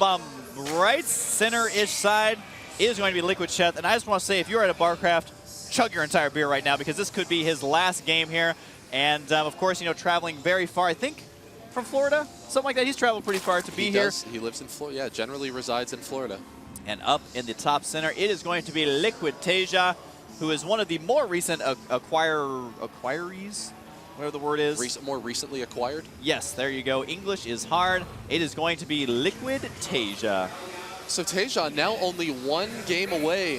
Right center-ish side is going to be Liquid Sheth. And I just want to say, if you're at a Barcraft, chug your entire beer right now because this could be his last game here. And, of course, you know, traveling very far. I think from Florida, something like that. He's traveled pretty far to be here. He lives in Florida. Yeah, generally resides in Florida. And up in the top center, it is going to be Liquid Taeja, who is one of the more recent acquirees, whatever the word is. More recently acquired? Yes, there you go. English is hard. It is going to be Liquid Taeja. So Taeja now only one game away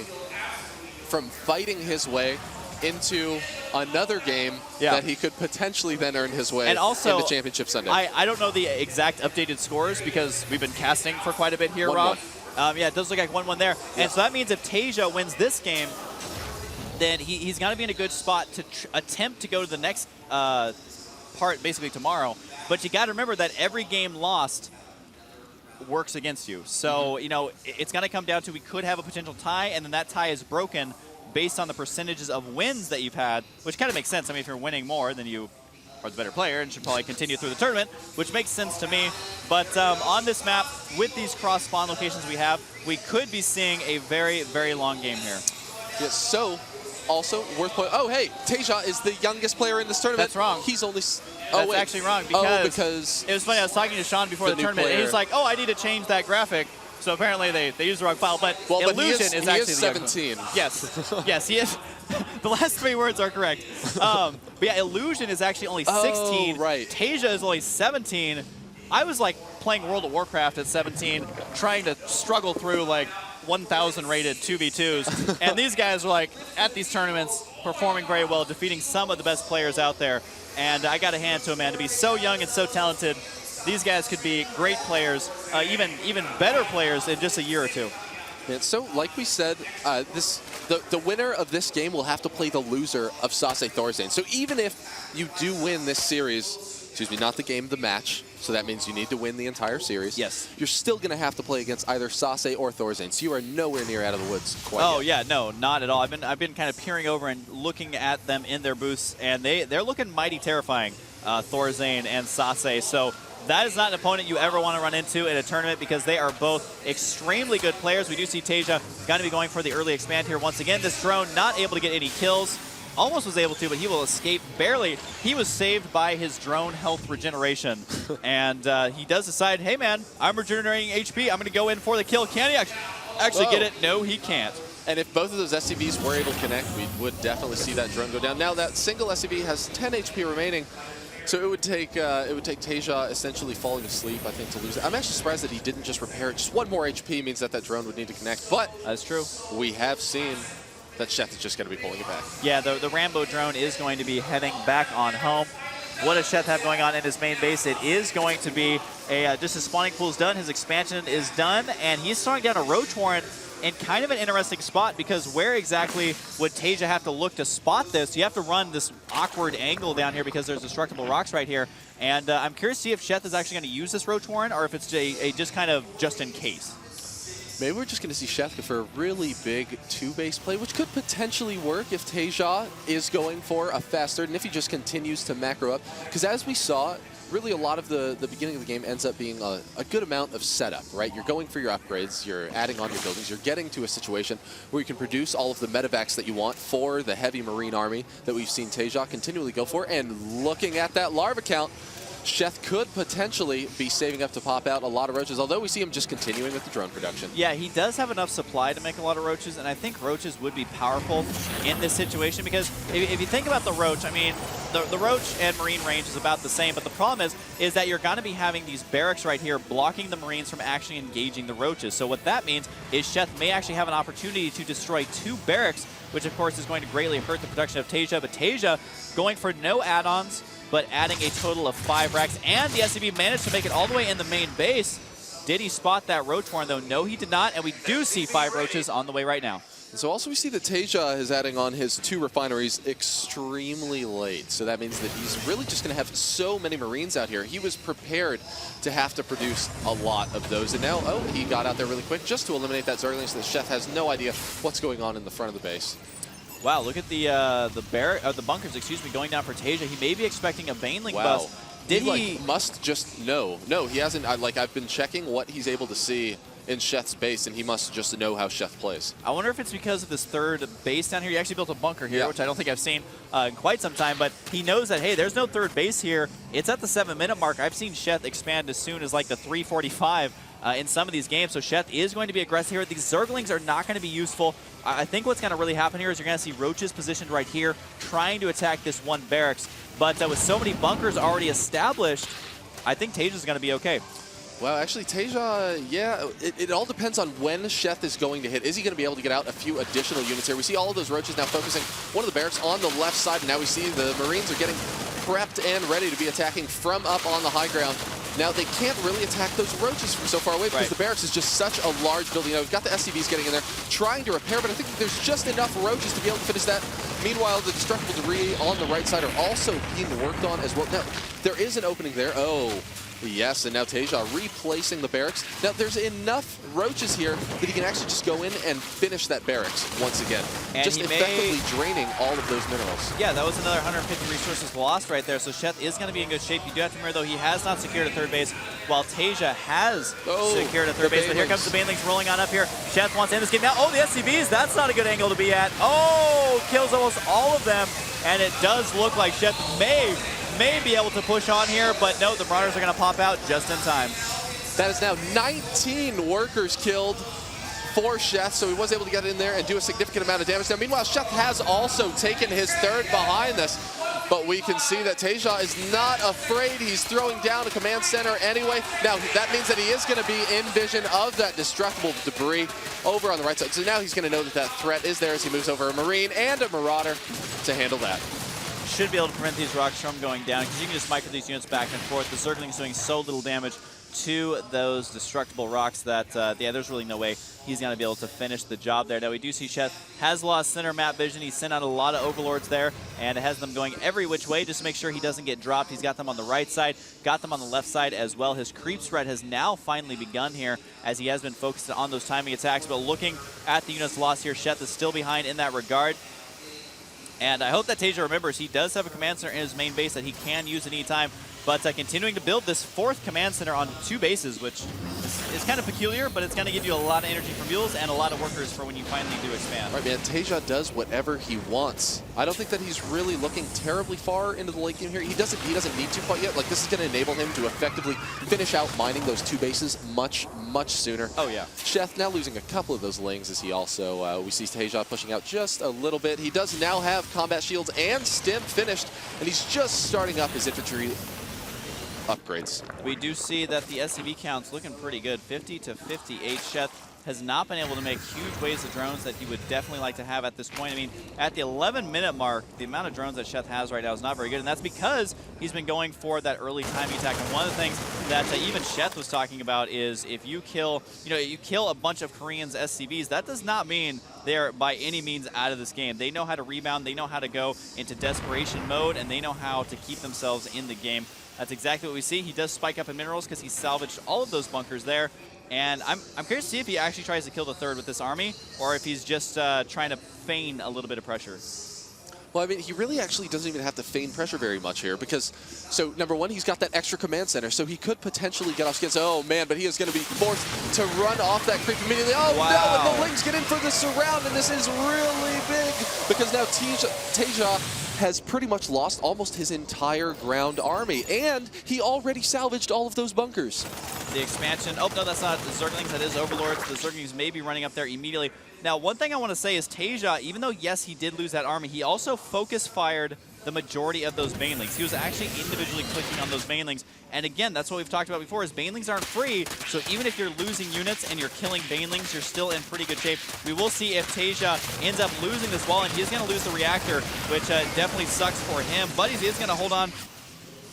from fighting his way into another game that he could potentially then earn his way also, into Championship Sunday. I don't know the exact updated scores because we've been casting for quite a bit here, Rob. Yeah, it does look like 1-1 there. Yeah. And so that means if Taeja wins this game, then he's got to be in a good spot to attempt to go to the next part basically tomorrow. But you got to remember that every game lost works against you. So, you know, it's going to come down to we could have a potential tie, and then that tie is broken based on the percentages of wins that you've had, which kind of makes sense. I mean, if you're winning more, then you are the better player and should probably continue through the tournament, which makes sense to me. But on this map, with these cross-spawn locations we have, we could be seeing a very, very long game here. Yes, so also worth pointing. Oh, hey, Taeja is the youngest player in this tournament. That's wrong. He's only... That's actually wrong because it was funny. I was talking to Sean before the tournament, and he's like, "Oh, I need to change that graphic." So apparently they used the wrong file. But Illusion is actually 17. Yes, yes, he is. The last 3 words are correct. But yeah, Illusion is actually only 16. Right. Taeja is only 17. I was like playing World of Warcraft at 17, trying to struggle through like 1,000 rated 2v2s, and these guys are like at these tournaments performing very well, defeating some of the best players out there. And I got to hand it to him, man. To be so young and so talented, these guys could be great players, even better players in just a year or two. And so, like we said, the winner of this game will have to play the loser of Sase Thorzane. So even if you do win this series, excuse me, not the game, the match, so that means you need to win the entire series. Yes. You're still going to have to play against either Sase or Thorzane, so you are nowhere near out of the woods quite yet. Yeah, no, not at all. I've been kind of peering over and looking at them in their booths, and they're looking mighty terrifying, Thorzane and Sase. So that is not an opponent you ever want to run into in a tournament because they are both extremely good players. We do see Taeja going to be going for the early expand here once again. This drone not able to get any kills. Almost was able to, but he will escape barely. He was saved by his drone health regeneration. And he does decide, hey, man, I'm regenerating HP. I'm going to go in for the kill. Can he actually get it? No, he can't. And if both of those SCVs were able to connect, we would definitely see that drone go down. Now, that single SCV has 10 HP remaining. So it would take Taeja essentially falling asleep, I think, to lose it. I'm actually surprised that he didn't just repair it. Just 1 more HP means that drone would need to connect. But that's true. We have seen that Sheth is just going to be pulling it back. Yeah, the Rambo drone is going to be heading back on home. What does Sheth have going on in his main base? It is going to be just his spawning pool is done, his expansion is done, and he's throwing down a Roach Warren in kind of an interesting spot because where exactly would Taeja have to look to spot this? You have to run this awkward angle down here because there's destructible rocks right here. And I'm curious to see if Sheth is actually going to use this Roach Warren or if it's just kind of just in case. Maybe we're just going to see Sheth go for a really big 2-base play, which could potentially work if Taeja is going for a fast third and if he just continues to macro up. Because as we saw, really a lot of the beginning of the game ends up being a good amount of setup, right? You're going for your upgrades, you're adding on your buildings, you're getting to a situation where you can produce all of the medevacs that you want for the heavy marine army that we've seen Taeja continually go for. And looking at that larva count, Sheth could potentially be saving up to pop out a lot of roaches, although we see him just continuing with the drone production. Yeah, he does have enough supply to make a lot of roaches, and I think roaches would be powerful in this situation because if you think about the roach, I mean, the roach and marine range is about the same, but the problem is that you're going to be having these barracks right here blocking the marines from actually engaging the roaches. So what that means is Sheth may actually have an opportunity to destroy 2 barracks, which of course is going to greatly hurt the production of Taeja, but Taeja going for no add-ons, but adding a total of 5 racks, and the SCV managed to make it all the way in the main base. Did he spot that Roach Warren, though? No, he did not, and we do see 5 roaches on the way right now. And so also we see that Taeja is adding on his 2 refineries extremely late. So that means that he's really just going to have so many Marines out here. He was prepared to have to produce a lot of those. And now, he got out there really quick just to eliminate that Zergling so that Sheth has no idea what's going on in the front of the base. Wow, look at the bunkers, excuse me, going down for Taeja. He may be expecting a Baneling bust. Did he like, must just know. No, he hasn't. I've been checking what he's able to see in Sheth's base, and he must just know how Sheth plays. I wonder if it's because of this third base down here. He actually built a bunker here, which I don't think I've seen in quite some time, but he knows that, hey, there's no third base here. It's at the 7-minute mark. I've seen Sheth expand as soon as like the 3:45 in some of these games, so Sheth is going to be aggressive here. These Zerglings are not going to be useful. I think what's going to really happen here is you're going to see Roaches positioned right here, trying to attack this one barracks, but with so many bunkers already established, I think Taeja's going to be okay. Well, actually, Taeja, yeah, it all depends on when Sheth is going to hit. Is he going to be able to get out a few additional units here? We see all of those Roaches now focusing one of the barracks on the left side, and now we see the Marines are getting prepped and ready to be attacking from up on the high ground. Now, they can't really attack those Roaches from so far away because the barracks is just such a large building. Now, we've got the SCVs getting in there, trying to repair, but I think there's just enough Roaches to be able to finish that. Meanwhile, the destructible debris on the right side are also being worked on as well. Now, there is an opening there. Oh. Yes, and now Taeja replacing the barracks. Now, there's enough Roaches here that he can actually just go in and finish that barracks once again. And just effectively draining all of those minerals. Yeah, that was another 150 resources lost right there, so Sheth is going to be in good shape. You do have to remember, though, he has not secured a third base, while Taeja has secured a third base. But here comes the Banelings rolling on up here. Sheth wants to end this game now. Oh, the SCVs, that's not a good angle to be at. Oh, kills almost all of them, and it does look like Sheth may be able to push on here, but no, the Marauders are going to pop out just in time. That is now 19 workers killed for Sheth, so he was able to get in there and do a significant amount of damage. Now, meanwhile, Sheth has also taken his third behind this, but we can see that Taeja is not afraid. He's throwing down a command center anyway. Now, that means that he is going to be in vision of that destructible debris over on the right side. So now he's going to know that that threat is there as he moves over a Marine and a Marauder to handle that. Should be able to prevent these rocks from going down because you can just micro these units back and forth. The Zergling's doing so little damage to those destructible rocks that, yeah, there's really no way he's going to be able to finish the job there. Now, we do see Sheth has lost center map vision. He's sent out a lot of Overlords there, and it has them going every which way just to make sure he doesn't get dropped. He's got them on the right side, got them on the left side as well. His creep spread has now finally begun here as he has been focused on those timing attacks, but looking at the units lost here, Sheth is still behind in that regard. And I hope that Taeja remembers he does have a command center in his main base that he can use at any time, but continuing to build this fourth command center on 2 bases, which is kind of peculiar, but it's going to give you a lot of energy from mules and a lot of workers for when you finally do expand. Right, man, Taeja does whatever he wants. I don't think that he's really looking terribly far into the late game here. He doesn't need to quite yet. Like, this is going to enable him to effectively finish out mining those 2 bases much sooner. Oh, yeah. Sheth now losing a couple of those lings as he also, we see Taeja pushing out just a little bit. He does now have combat shields and stim finished, and he's just starting up his infantry upgrades. We do see that the SCV count's looking pretty good, 50 to 58. Sheth has not been able to make huge waves of drones that he would definitely like to have at this point. I mean, at the 11-minute mark, the amount of drones that Sheth has right now is not very good, and that's because he's been going for that early timing attack. And one of the things that even Sheth was talking about is if you kill, you kill a bunch of Koreans SCVs, that does not mean they're by any means out of this game. They know how to rebound, they know how to go into desperation mode, and they know how to keep themselves in the game. That's exactly what we see. He does spike up in minerals because he salvaged all of those bunkers there. And I'm curious to see if he actually tries to kill the third with this army, or if he's just trying to feign a little bit of pressure. Well, I mean, he really actually doesn't even have to feign pressure very much here because, so number one, he's got that extra command center, so he could potentially get off skins. Oh, man, but he is going to be forced to run off that creep immediately. Oh, wow. No, and the Lings get in for the surround, and this is really big because now Taeja has pretty much lost almost his entire ground army, and he already salvaged all of those bunkers. The expansion, oh, no, that's not the Zerglings, that is Overlords. The Zerglings may be running up there immediately. Now, one thing I want to say is Taeja, even though, yes, he did lose that army, he also focus-fired the majority of those Banelings. He was actually individually clicking on those Banelings. And again, that's what we've talked about before, is Banelings aren't free, so even if you're losing units and you're killing Banelings, you're still in pretty good shape. We will see if Taeja ends up losing this wall, and he's going to lose the reactor, which definitely sucks for him, but he is going to hold on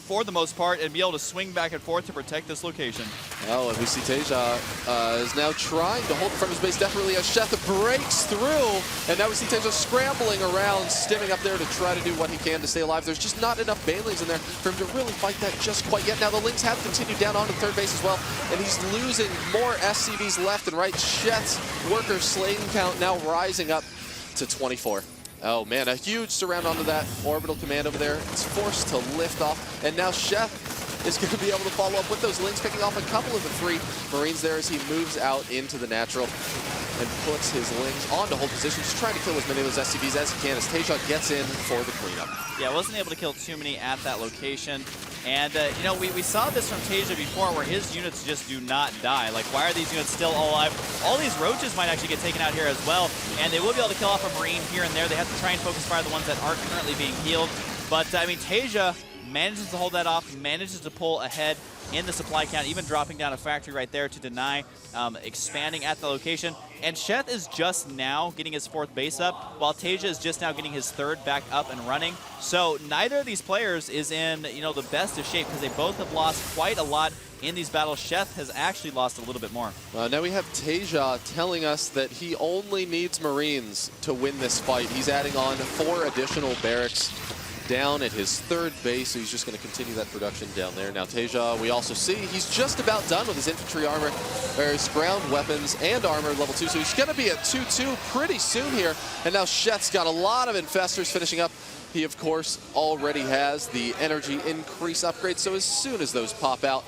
for the most part and be able to swing back and forth to protect this location. Oh, and we see Taeja is now trying to hold from his base desperately as Sheth breaks through, and now we see Taeja scrambling around, stimming up there to try to do what he can to stay alive. There's just not enough Banelings in there for him to really fight that just quite yet. Now the Lings have continued down onto third base as well, and he's losing more SCVs left and right. Sheth's worker slaying count now rising up to 24. Oh man, a huge surround onto that orbital command over there. It's forced to lift off, and now Sheth is going to be able to follow up with those links, picking off a couple of the 3 Marines there as he moves out into the natural and puts his Lings onto hold position, just trying to kill as many of those SCVs as he can as Taeja gets in for the cleanup. Yeah, wasn't able to kill too many at that location. And, you know, we saw this from Taeja before where his units just do not die. Like, why are these units still all alive? All these roaches might actually get taken out here as well, and they will be able to kill off a Marine here and there. They have to try and focus fire the ones that aren't currently being healed. But, I mean, Taeja manages to hold that off, manages to pull ahead in the supply count, even dropping down a factory right there to deny expanding at the location. And Sheth is just now getting his 4th base up, while Taeja is just now getting his 3rd back up and running. So neither of these players is in, you know, the best of shape because they both have lost quite a lot in these battles. Sheth has actually lost a little bit more. Now we have Taeja telling us that he only needs Marines to win this fight. He's adding on 4 additional barracks down at his 3rd base, so he's just going to continue that production down there. Now Taeja, we also see he's just about done with his infantry armor, or his ground weapons and armor level 2, so he's going to be at 2-2 pretty soon here. And now Sheth's got a lot of infestors finishing up. He, of course, already has the energy increase upgrade, so as soon as those pop out,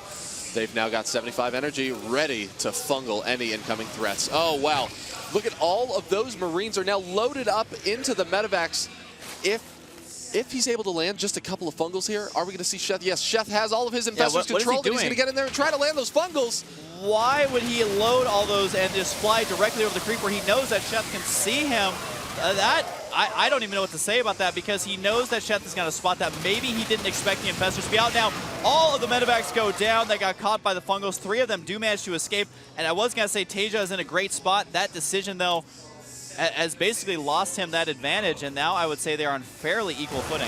they've now got 75 energy ready to fungal any incoming threats. Oh, wow. Look at all of those Marines are now loaded up into the medevacs. If he's able to land just a couple of fungals here, are we going to see Sheth? Yes, Sheth has all of his infestors controlled, and he's going to get in there and try to land those fungals. Why would he load all those and just fly directly over the creep where he knows that Sheth can see him? I don't even know what to say about that, because he knows that Sheth is going to spot that. Maybe he didn't expect the infestors to be out. Now, all of the medevacs go down. They got caught by the fungals. 3 of them do manage to escape. And I was going to say Taeja is in a great spot. That decision, though, has basically lost him that advantage, and now I would say they're on fairly equal footing.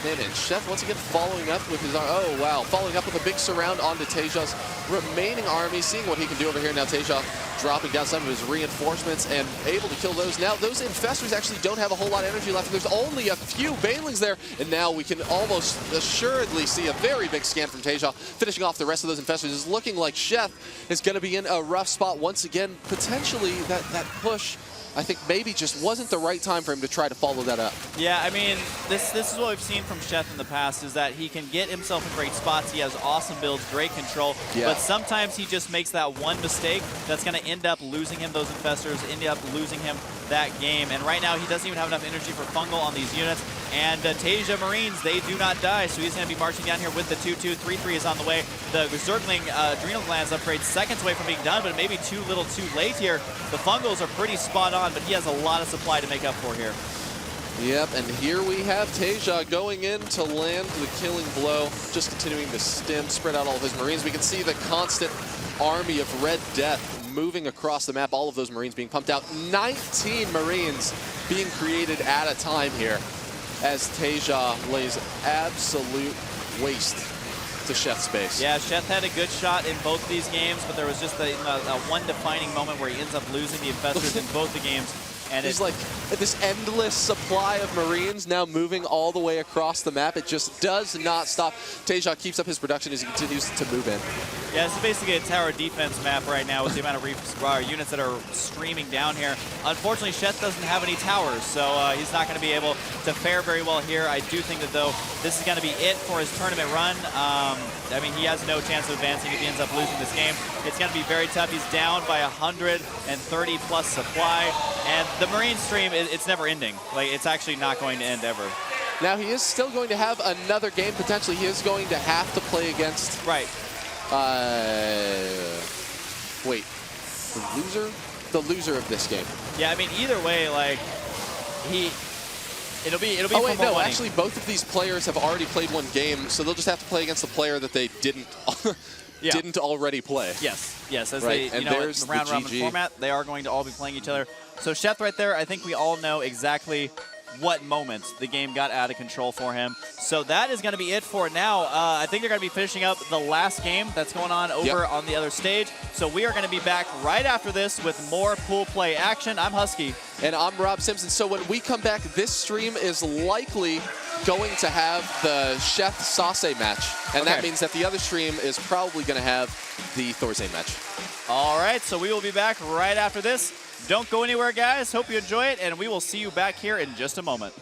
And Sheth once again following up with his, oh wow, following up with a big surround onto Taeja's remaining army, seeing what he can do over here. Now Taeja dropping down some of his reinforcements and able to kill those. Now those infestors actually don't have a whole lot of energy left. There's only a few banelings there, and now we can almost assuredly see a very big scan from Taeja, finishing off the rest of those infestors. It's looking like Sheth is going to be in a rough spot once again. Potentially that push, I think, maybe just wasn't the right time for him to try to follow that up. Yeah, I mean, this is what we've seen from Sheth in the past, is that he can get himself in great spots. He has awesome builds, great control, but sometimes he just makes that one mistake that's going to end up losing him those infestors, end up losing him that game. And right now, he doesn't even have enough energy for fungal on these units. And Taeja Marines, they do not die, so he's going to be marching down here with the 2-2. 3-3 is on the way. The Zergling Adrenal Glands upgrade seconds away from being done, but maybe too little too late here. The fungals are pretty spot on, but he has a lot of supply to make up for here. Yep, and here we have Taeja going in to land the killing blow, just continuing to spread out all of his Marines. We can see the constant army of Red Death moving across the map, all of those Marines being pumped out. 19 Marines being created at a time here, as Taeja lays absolute waste to Sheth's base. Yeah, Sheth had a good shot in both of these games, but there was just a one defining moment where he ends up losing the infestors in both the games. And it's like this endless supply of Marines now moving all the way across the map. It just does not stop. Taeja keeps up his production as he continues to move in. Yeah, this is basically a tower defense map right now with the amount of units that are streaming down here. Unfortunately, Sheth doesn't have any towers, so he's not going to be able to fare very well here. I do think that, though, this is going to be it for his tournament run. I mean, he has no chance of advancing if he ends up losing this game. It's going to be very tough. He's down by 130+ supply, and the Marine stream, it's never ending. Like, it's actually not going to end ever. Now, he is still going to have another game, potentially. He is going to have to play against... Right. Wait. The loser? The loser of this game. Yeah, I mean, either way, like, it'll be oh, wait, no, money. actually, both of these players have already played one game, so they'll just have to play against the player that they didn't... didn't already play. Yes, as right. they, you know, in the round robin format, they are going to all be playing each other. So Sheth right there, I think we all know exactly what moment the game got out of control for him. So that is going to be it for now. I think they're going to be finishing up the last game that's going on over on the other stage. So we are going to be back right after this with more pool play action. I'm Husky. And I'm Rob Simpson. So when we come back, this stream is likely going to have the Sheth Sase match. And that means that the other stream is probably going to have the Thorzane match. All right, so we will be back right after this. Don't go anywhere, guys. Hope you enjoy it, and we will see you back here in just a moment.